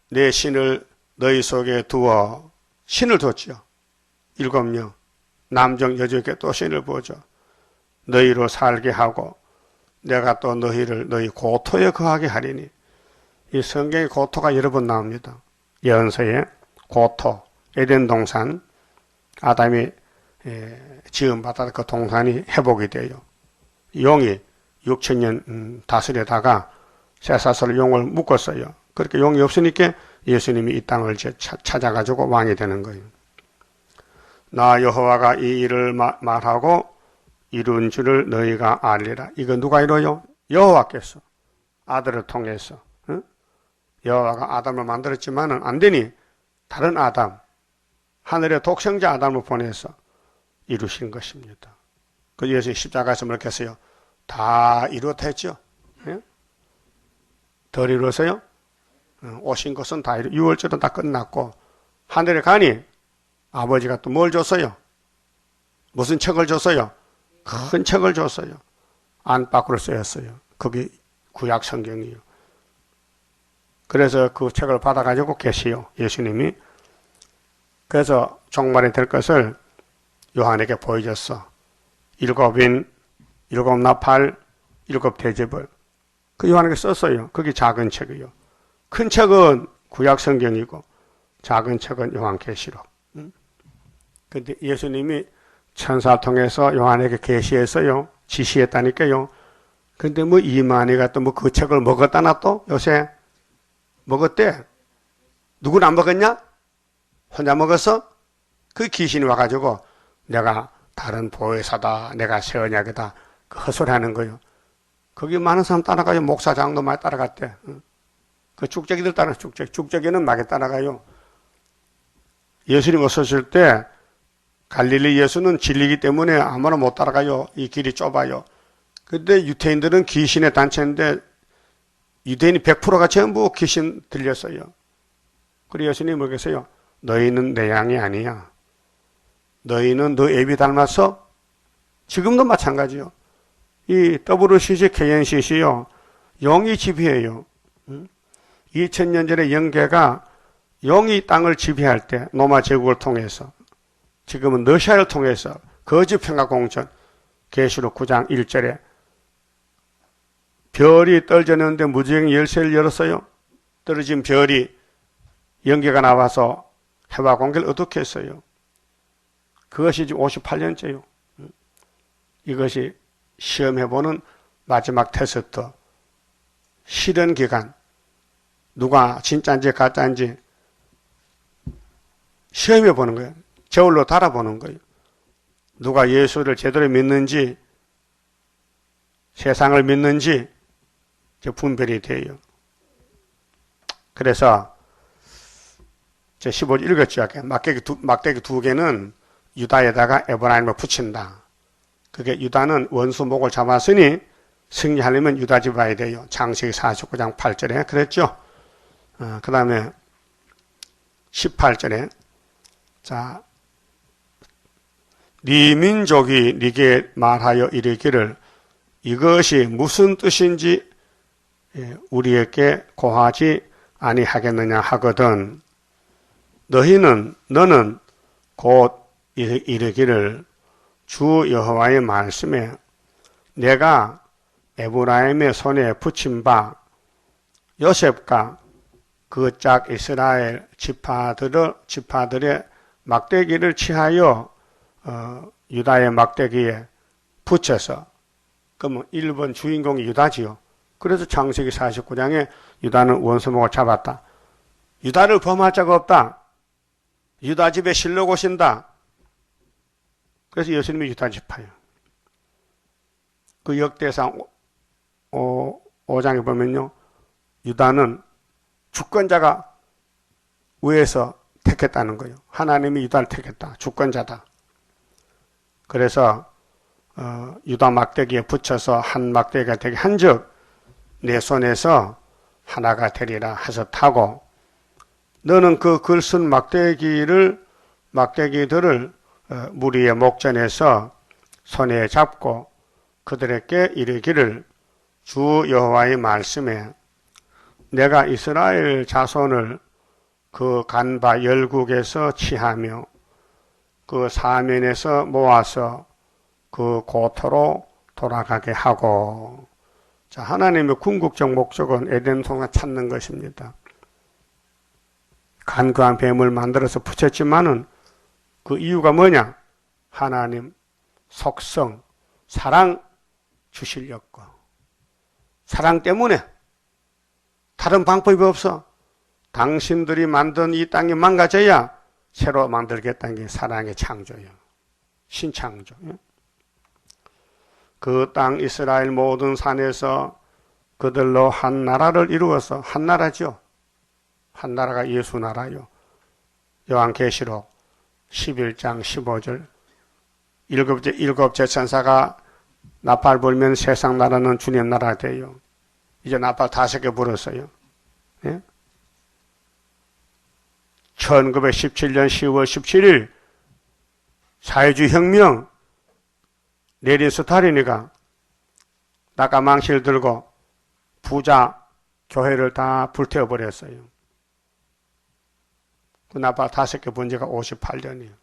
A: 내 신을 너희 속에 두어 신을 뒀지요. 7명 남정 여주에게 또 신을 부어줘. 너희로 살게 하고 내가 또 너희를 너희 고토에 거하게 하리니. 이 성경의 고토가 여러 번 나옵니다. 예언서에 고토, 에덴 동산, 아담이 지음받았던 그 동산이 회복이 돼요. 용이 6,000년 다스리다가 쇠사슬 용을 묶었어요. 그렇게 용이 없으니까 예수님이 이 땅을 찾아가지고 왕이 되는 거예요. 나 여호와가 이 일을 말하고 이룬 줄을 너희가 알리라. 이거 누가 이뤄요? 여호와께서 아들을 통해서. 응? 여호와가 아담을 만들었지만은 안 되니 다른 아담, 하늘의 독생자 아담을 보내서 이루신 것입니다. 그 예수 십자가에서 뭐렇게 했어요? 다 이루었다 했죠. 예? 덜 이루었어요? 오신 것은 다 유월절은 다 끝났고 하늘에 가니 아버지가 또 뭘 줬어요? 무슨 책을 줬어요? 큰 책을 줬어요. 안팎으로 쓰였어요. 그게 구약 성경이에요. 그래서 그 책을 받아가지고 계시요. 예수님이. 그래서 종말이 될 것을 요한에게 보여줬어. 7인, 7나팔, 7대접을. 그 요한에게 썼어요. 그게 작은 책이에요. 큰 책은 구약 성경이고 작은 책은 요한계시록. 근데 예수님이 천사 통해서 요한에게 계시했어요. 지시했다니까요. 근데 뭐 이만희가 또 뭐 그 책을 먹었다나 또 요새 먹었대. 누구는 안 먹었냐? 혼자 먹었어? 그 귀신이 와가지고 내가 다른 보혜사다, 내가 새 언약이다, 그 헛소리 하는 거예요. 거기 많은 사람 따라가요. 목사장도 많이 따라갔대. 그 죽재기들 따라 죽재기는 막에 따라가요. 예수님 오셨을 때 갈릴리 예수는 진리이기 때문에 아무나 못 따라가요. 이 길이 좁아요. 근데 유태인들은 귀신의 단체인데 유대인이 100%가 전부 귀신 들렸어요. 그리고 예수님이 뭐겠어요? 너희는 내 양이 아니야. 너희는 너 애비 닮았어? 지금도 마찬가지요. 이 WCC, KNCC요. 영이 지배해요. 2000년 전에 영계가 영이 땅을 지배할 때 로마 제국을 통해서 지금은 러시아를 통해서 거짓 평화 공천 계시록 9장 1절에 별이 떨어졌는데 무지개 열쇠를 열었어요. 떨어진 별이 영계가 나와서 해와 공기를 어둡게 했어요. 그것이 지금 58년째요. 이것이 시험해보는 마지막 테스트, 실현 기간, 누가 진짜인지 가짜인지 시험해보는 거예요. 저울로 달아보는 거예요. 누가 예수를 제대로 믿는지, 세상을 믿는지 분별이 돼요. 그래서 제 15절 읽었죠. 막대기 두 개는 유다에다가 에브라임을 붙인다. 그게 유다는 원수 목을 잡았으니 승리하려면 유다 집 와야 돼요. 창세기 49장 8절에 그랬죠. 그 다음에 18절에 자, 네 민족이 네게 말하여 이르기를 이것이 무슨 뜻인지 우리에게 고하지 아니하겠느냐 하거든 너는 곧 이르기를 주 여호와의 말씀에 내가 에브라임의 손에 붙인 바 요셉과 그 짝 이스라엘 지파들의 막대기를 취하여 유다의 막대기에 붙여서 그러면 1번 주인공이 유다지요. 그래서 창세기 49장에 유다는 원수목을 잡았다. 유다를 범할 자가 없다. 유다 집에 실록 오신다. 그래서 예수님이 유다 지파예요. 그 역대상 5장에 보면요. 유다는 주권자가 위에서 택했다는 거예요. 하나님이 유다를 택했다. 주권자다. 그래서 유다 막대기에 붙여서 한 막대기가 되게 한즉 내 손에서 하나가 되리라 해서 타고 너는 그 글쓴 막대기들을 무리의 목전에서 손에 잡고 그들에게 이르기를 주 여호와의 말씀에 내가 이스라엘 자손을 그 간바 열국에서 취하며 그 사면에서 모아서 그 고토로 돌아가게 하고. 자, 하나님의 궁극적 목적은 에덴 동산 찾는 것입니다. 간교한 뱀을 만들어서 붙였지만은 그 이유가 뭐냐? 하나님 속성, 사랑 주시려고. 사랑 때문에. 다른 방법이 없어. 당신들이 만든 이 땅이 망가져야 새로 만들겠다는 게 사랑의 창조예요. 신창조. 그 땅 이스라엘 모든 산에서 그들로 한 나라를 이루어서, 한 나라죠. 한 나라가 예수 나라요. 요한계시록 11장 15절 일곱째 천사가 나팔 불면 세상 나라는 주님 나라 돼요. 이제 나팔 5개 불었어요. 예? 1917년 10월 17일 사회주의 혁명 레닌 스탈린이가 낙하망실 들고 부자 교회를 다 불태워버렸어요. 그 나팔 5개 본 지가 58년이에요.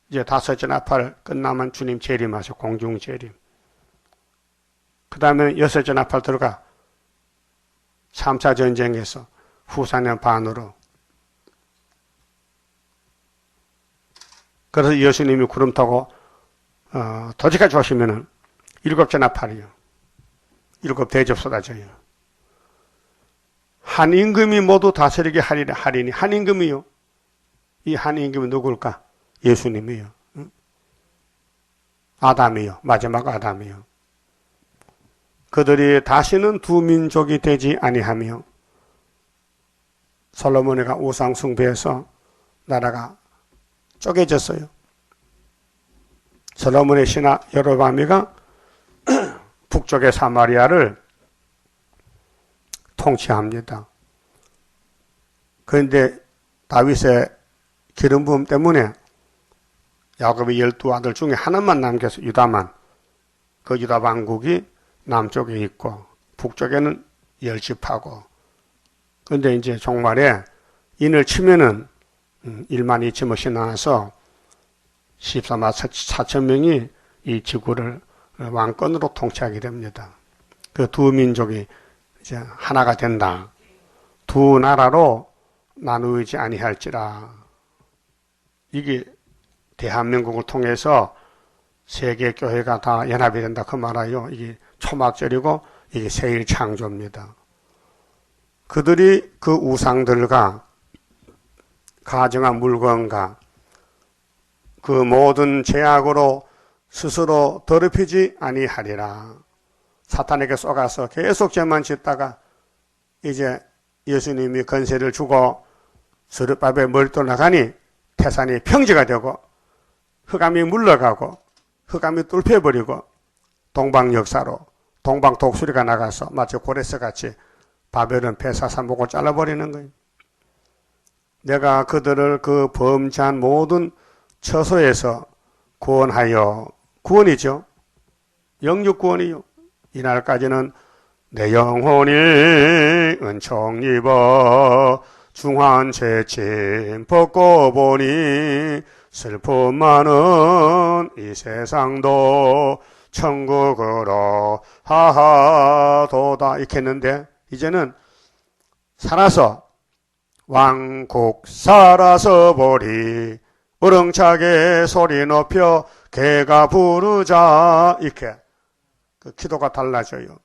A: 이제 5째 나팔 끝나면 주님 재림하셔. 공중 재림. 그 다음에 6째 나팔 들어가 3차 전쟁에서 후사년 반으로. 그래서 예수님이 구름 타고 도지까지 오시면은 7째 나팔이요. 7 대접 쏟아져요. 한 임금이 모두 다스리게 하리니 한 임금이요. 이 한 임금이 누굴까? 예수님이요. 아담이요. 마지막 아담이요. 그들이 다시는 두 민족이 되지 아니하며 솔로몬이가 우상 숭배해서 나라가 쪼개졌어요. 솔로몬의 신하 여로보암이가 북쪽의 사마리아를 통치합니다. 그런데 다윗의 기름 부음 때문에 야곱의 12아들 중에 하나만 남겨서 유다만, 그 유다 왕국이 남쪽에 있고 북쪽에는 10집하고. 그런데 이제 종말에 인을 치면은 1만 2천 명씩 나와서 14만 4천 명이 이 지구를 왕권으로 통치하게 됩니다. 그 두 민족이 이제 하나가 된다. 두 나라로 나누지 아니할지라. 이게 대한민국을 통해서 세계 교회가 다 연합이 된다 그 말이에요. 이게 초막절이고 이게 세일 창조입니다. 그들이 그 우상들과 가정한 물건과 그 모든 죄악으로 스스로 더럽히지 아니하리라. 사탄에게 쏘가서 계속 죄만 짓다가 이제 예수님이 건세를 주고 스룹바벨 머리도 나가니 태산이 평지가 되고 흑암이 물러가고 흑암이 뚫혀버리고 동방 역사로 동방 독수리가 나가서 마치 고레스같이 바벨은 폐사사 목을 잘라버리는 거예요. 내가 그들을 그 범죄한 모든 처소에서 구원하여, 구원이죠. 영육 구원이요. 이날까지는 내 영혼이 은총 입어 중한 죄짐 벗고 보니 슬픔 많은 이 세상도 천국으로 하하도다 이렇게 했는데 이제는 살아서 왕국 살아서 보리 우렁차게 소리 높여 개가 부르자 이렇게 그 기도가 달라져요.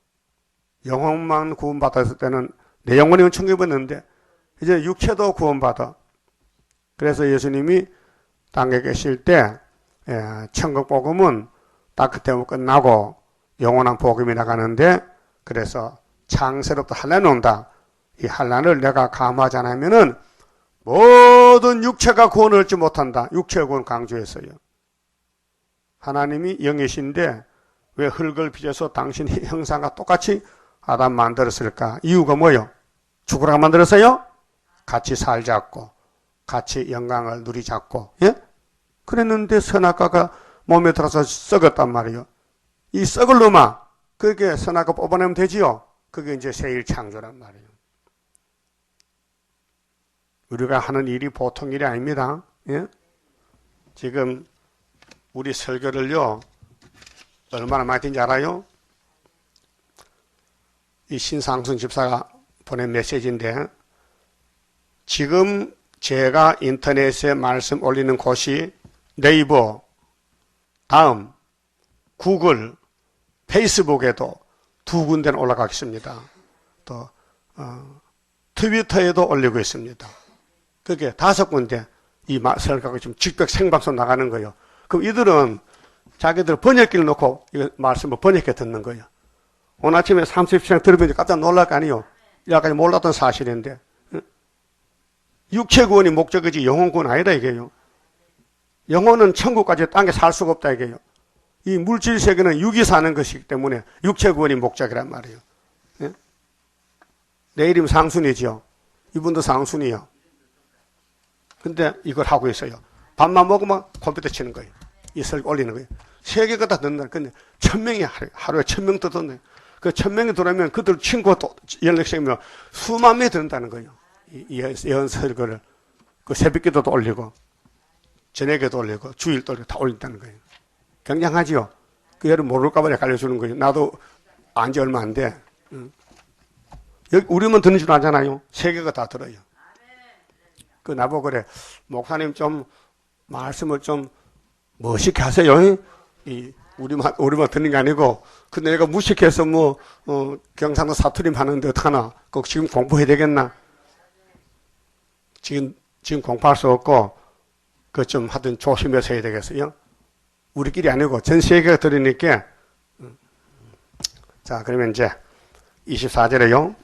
A: 영혼만 구원받았을 때는 내 영혼이 은총 입었는데 이제 육체도 구원받아. 그래서 예수님이 땅에 계실 때 천국 복음은 딱 그때면 끝나고 영원한 복음이 나가는데 그래서 창세로부터 환란이 온다. 이 환란을 내가 감하지 않으면은 모든 육체가 구원을 얻지 못한다. 육체의 구원 강조했어요. 하나님이 영이신데 왜 흙을 빚어서 당신의 형상과 똑같이 아담 만들었을까? 이유가 뭐예요? 죽으라고 만들었어요? 같이 살자고, 같이 영광을 누리자고, 예? 그랬는데 선악과가 몸에 들어서 썩었단 말이에요. 이 썩을 놈아, 그게 선악과 뽑아내면 되지요. 그게 이제 새 일 창조란 말이에요. 우리가 하는 일이 보통 일이 아닙니다. 예? 지금 우리 설교를요, 얼마나 많이 듣는지 알아요? 이 신상순 집사가 보낸 메시지인데, 지금 제가 인터넷에 말씀 올리는 곳이 네이버, 다음, 구글, 페이스북에도 2군데는 올라가겠습니다. 또 트위터에도 올리고 있습니다. 그게 5군데 이 설교가 지금 직접 생방송 나가는 거예요. 그럼 이들은 자기들 번역기를 놓고 이 말씀을 번역해 듣는 거예요. 오늘 아침에 30시간 들으면 깜짝 놀랄 거 아니에요. 여기까지 몰랐던 사실인데. 육체 구원이 목적이지 영혼 구원 아니다 이게요. 영혼은 천국까지 땅에 살 수가 없다 이게요. 이 물질 세계는 육이 사는 것이기 때문에 육체 구원이 목적이란 말이에요. 예? 내 이름 상순이죠. 이분도 상순이요. 근데 이걸 하고 있어요. 밥만 먹으면 컴퓨터 치는 거예요. 이 설교 올리는 거예요. 세계가 다 듣는다. 근데 1000명이 하루에 1000명 듣는다. 그 1000명이 들어오면 그들 친구가 또 연락시키면 수만 명이 듣는다는 거예요. 이 예언 설교를. 그 새벽기도도 올리고, 저녁에도 올리고, 주일도 올리고 다 올린다는 거예요. 굉장하지요? 그 여러분 모를까봐 내가 알려주는 거예요. 나도 안지 얼마 안 돼. 여기 우리만 듣는 줄 알잖아요. 세계가 다 들어요. 그 나보고 그래. 목사님 좀 말씀을 좀 멋있게 하세요. 우리만 듣는 게 아니고. 근데 내가 무식해서 경상도 사투림 하는데 어떡하나. 꼭 지금 공부해야 되겠나? 지금 공부할 수 없고, 그 좀 하여튼 조심해서 해야 되겠어요. 우리끼리 아니고 전 세계가 들으니까. 자, 그러면 이제 24절에요.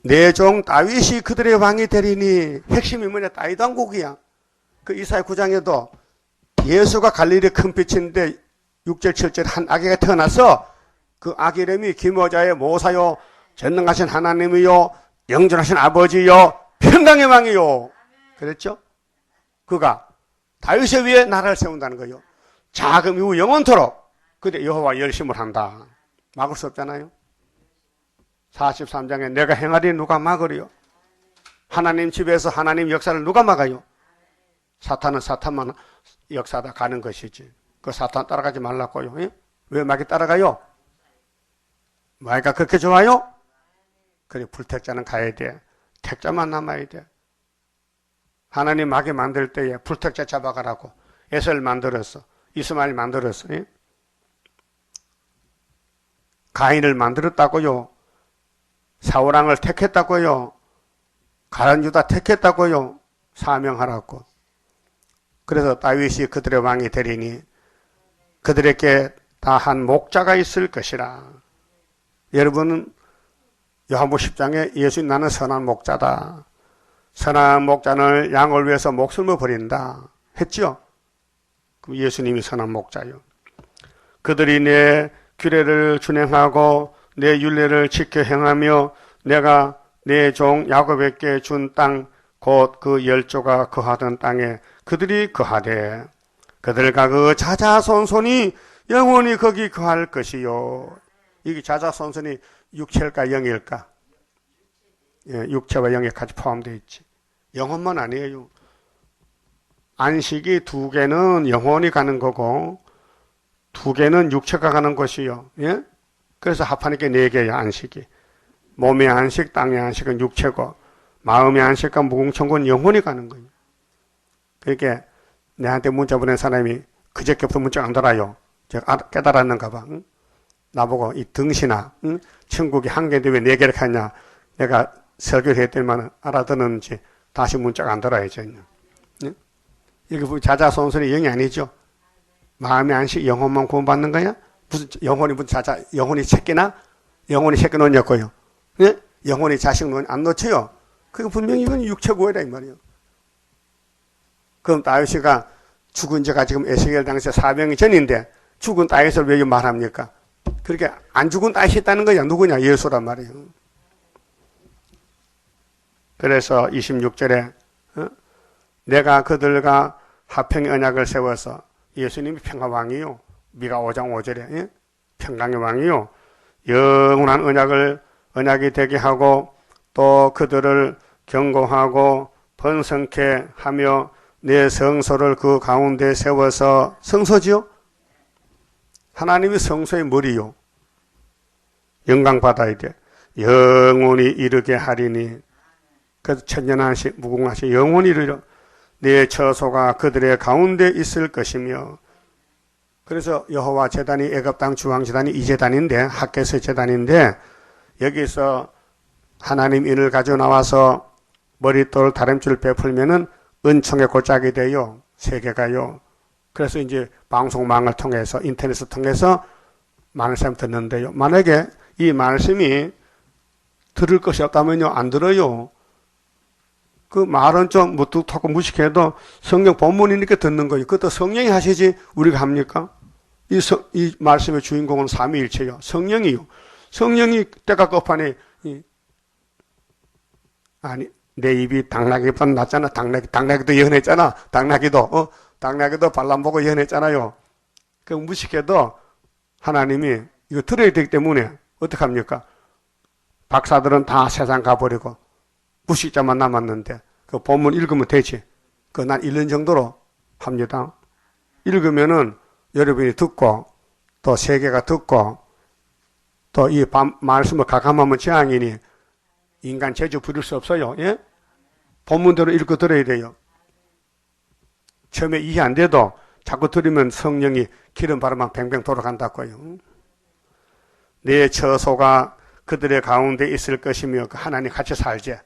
A: 내 종 다윗이 그들의 왕이 되리니, 핵심이 뭐냐? 다윗 왕국이야. 그 이사야 9장에도 예수가 갈릴리 큰 빛인데 6절 7절 한 아기가 태어나서 그 아기 이름이 기모자의 모사요, 전능하신 하나님이요, 영존하신 아버지요, 평강의 왕이요. 그랬죠? 그가 다윗의 위에 나라를 세운다는 거예요. 자금 이후 영원토록. 근데 여호와 열심을 한다. 막을 수 없잖아요. 43장에 내가 행하리 누가 막으리요? 하나님 집에서 하나님 역사를 누가 막아요? 사탄은 사탄만 역사다 가는 것이지. 그 사탄 따라가지 말라고요. 예? 왜 막이 따라가요? 마귀가 그렇게 좋아요? 그래, 불택자는 가야 돼. 택자만 남아야 돼. 하나님 마귀 만들 때에 불택자 잡아가라고 에서를 만들었어. 이스마엘 만들었어. 예? 가인을 만들었다고요. 사울왕을 택했다고요. 가룟 유다 택했다고요. 사명하라고. 그래서 다윗이 그들의 왕이 되리니 그들에게 다 한 목자가 있을 것이라. 여러분은 요한복음 10장에 예수님 나는 선한 목자다. 선한 목자는 양을 위해서 목숨을 버린다. 했죠? 그럼 예수님이 선한 목자요. 그들이 내 규례를 준행하고 내 율례를 지켜 행하며 내가 내 종 야곱에게 준 땅 곧 그 10조가 거하던 땅에 그들이 거하되 그들과 그 자자손손이 영원히 거기 거할 것이요. 이게 자자손손이 육체일까 영일까? 예, 육체와 영에 같이 포함되어 있지. 영혼만 아니에요. 안식이 2개는 영혼이 가는 거고 2개는 육체가 가는 것이요. 예? 그래서 합하니까 4개야 안식이. 몸의 안식, 땅의 안식은 육체고 마음의 안식과 무궁천국은 영혼이 가는 거예요. 그러니까 내한테 문자 보낸 사람이 그저께부터 문자 안 달아요. 제가 깨달았는가 봐. 응? 나보고 이 등신아, 응? 천국이 1개인데 왜 4개를 하냐. 내가 설교를 했더니만 알아듣는지 다시 문자가 안 달아야죠. 응? 이게 자자손손이 영이 아니죠. 마음의 안식, 영혼만 구원받는 거야? 무슨 영혼이 새끼나? 영혼이 새끼 놓냐고요. 예? 영혼이 자식 안 놓쳐요. 그게 분명히 이건 육체 구원이다 이 말이에요. 그럼 다윗이가 죽은 지가 지금 에스겔 당시에 400년 전인데 죽은 다윗을 왜 말합니까? 그렇게 안 죽은 다윗이 있다는 거야. 누구냐? 예수란 말이에요. 그래서 26절에 내가 그들과 화평의 언약을 세워서 예수님이 평화왕이요. 미가 5장 5절에 예? 평강의 왕이요. 영원한 언약이 되게 하고 또 그들을 경고하고 번성케 하며 내 성소를 그 가운데 세워서 성소지요? 하나님이 성소의 머리요. 영광 받아야 돼. 영원히 이르게 하리니 그래서 천년하시 무궁하시 영원히 이르려 내 처소가 그들의 가운데 있을 것이며 그래서 여호와 제단이 애굽 땅 주왕 제단이 이 제단인데 학개서 제단인데 여기서 하나님 인을 가져 나와서 머릿돌 다림줄 베풀면은 은총의 골짜기 돼요. 세계가요. 그래서 이제 방송망을 통해서 인터넷을 통해서 많은 사람 듣는데요. 만약에 이 말씀이 들을 것이 없다면요 안 들어요. 그 말은 좀 무뚝하고 무식해도 성경 본문이니까 듣는 거예요. 그것도 성령이 하시지 우리가 합니까? 이 말씀의 주인공은 삼위일체요. 성령이요. 성령이 때가 끝판에 아니 내 입이 당나귀보다 낫잖아. 당나귀도 예언했잖아. 당나귀도 발람 보고 예언했잖아요. 그 무식해도 하나님이 이거 들어야 되기 때문에 어떡합니까? 박사들은 다 세상 가버리고 무식자만 남았는데 그 본문 읽으면 되지. 그 난 1년 정도로 합니다. 읽으면은 여러분이 듣고 또 세계가 듣고 또 이 말씀을 가감하면 재앙이니 인간 재주 부릴 수 없어요. 예? 본문대로 읽고 들어야 돼요. 처음에 이해 안 돼도 자꾸 들으면 성령이 기름 바르면 뱅뱅 돌아간다고요. 내 처소가 그들의 가운데 있을 것이며 그 하나님 같이 살지.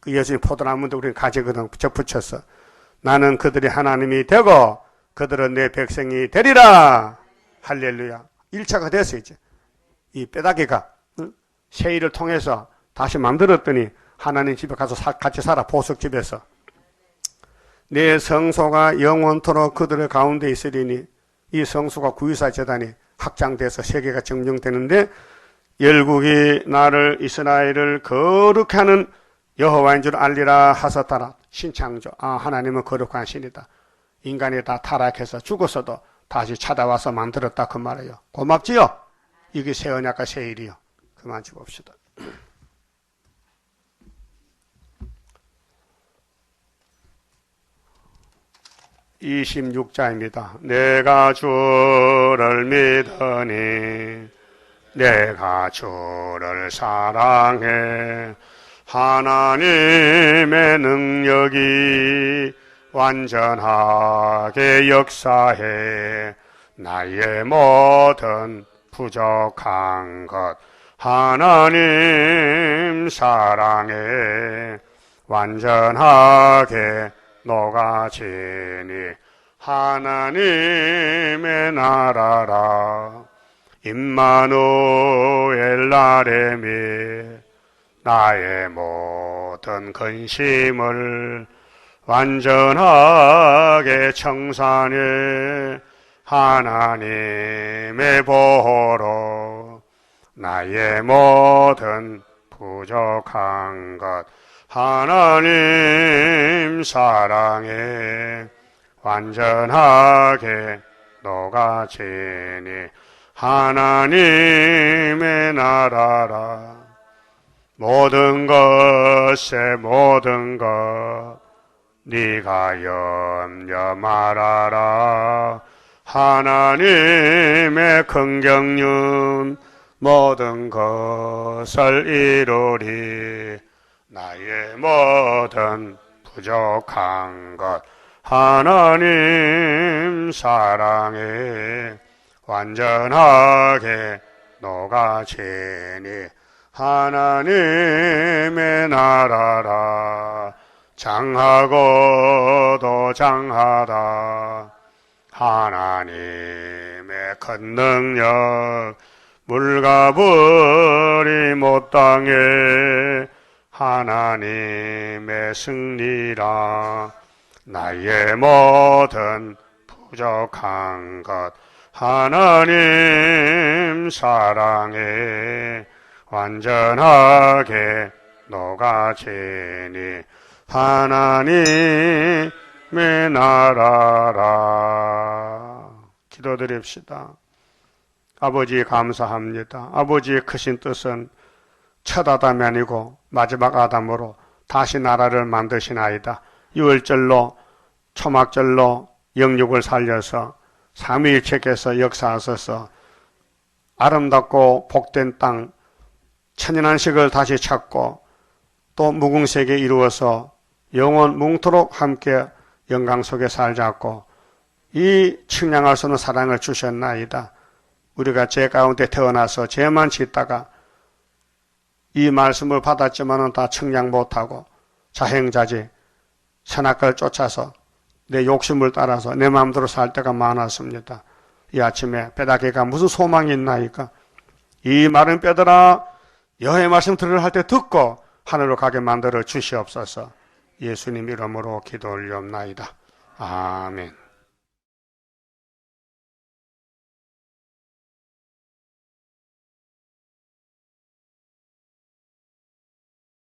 A: 그 예수님 포도나무도 우리는 가지거든 붙였어. 나는 그들의 하나님이 되고 그들은 내 백성이 되리라. 할렐루야. 1차가 됐어 이제. 이 뼈다귀가 세일을 통해서 다시 만들었더니 하나님 집에 가서 같이 살아. 보석집에서. 내 성소가 영원토록 그들의 가운데 있으리니 이 성소가 구유사 제단이 확장돼서 세계가 정정되는데 열국이 나를 이스라엘을 거룩히 하는 여호와인 줄 알리라 하셨더라. 신창조. 하나님은 거룩한 신이다. 인간이 다 타락해서 죽었어도 다시 찾아와서 만들었다 그 말이에요. 고맙지요? 이게 새 언약과 새 일이요. 그만 줍읍시다. 26자입니다. 내가 주를 믿으니 내가 주를 사랑해 하나님의 능력이 완전하게 역사해 나의 모든 부족한 것 하나님 사랑해 완전하게 녹아지니 하나님의 나라라 임마누엘 나레미 나의 모든 근심을 완전하게 청산해 하나님의 보호로 나의 모든 부족한 것 하나님 사랑에 완전하게 녹아지니 하나님의 나라라 모든 것에 모든 것 네가 염려 말아라 하나님의 긍경륜 모든 것을 이루리 나의 모든 부족한 것 하나님 사랑에 완전하게 녹아지니 하나님의 나라라 장하고도 장하다 하나님의 큰 능력 물가버리 못 당해 하나님의 승리라 나의 모든 부족한 것 하나님 사랑에 완전하게 녹아지니 하나님의 나라라. 기도드립시다. 아버지 감사합니다. 아버지의 크신 뜻은 첫 아담이 아니고 마지막 아담으로 다시 나라를 만드시나이다. 유월절로 초막절로 영육을 살려서 삼위일체께서 역사하셔서 아름답고 복된 땅 천연한식을 다시 찾고 또 무궁세계 이루어서 영원 뭉토록 함께 영광 속에 살자고 이 측량할 수 없는 사랑을 주셨나이다. 우리가 죄 가운데 태어나서 죄만 짓다가 이 말씀을 받았지만은 다 측량 못하고 자행자지 선악과를 쫓아서 내 욕심을 따라서 내 마음대로 살 때가 많았습니다. 이 아침에 뼈다귀가 무슨 소망이 있나이까? 이 마른 뼈들아 여호와의 말씀 들으라 할 때 듣고 하늘로 가게 만들어 주시옵소서. 예수님 이름으로 기도 올리옵나이다. 아멘.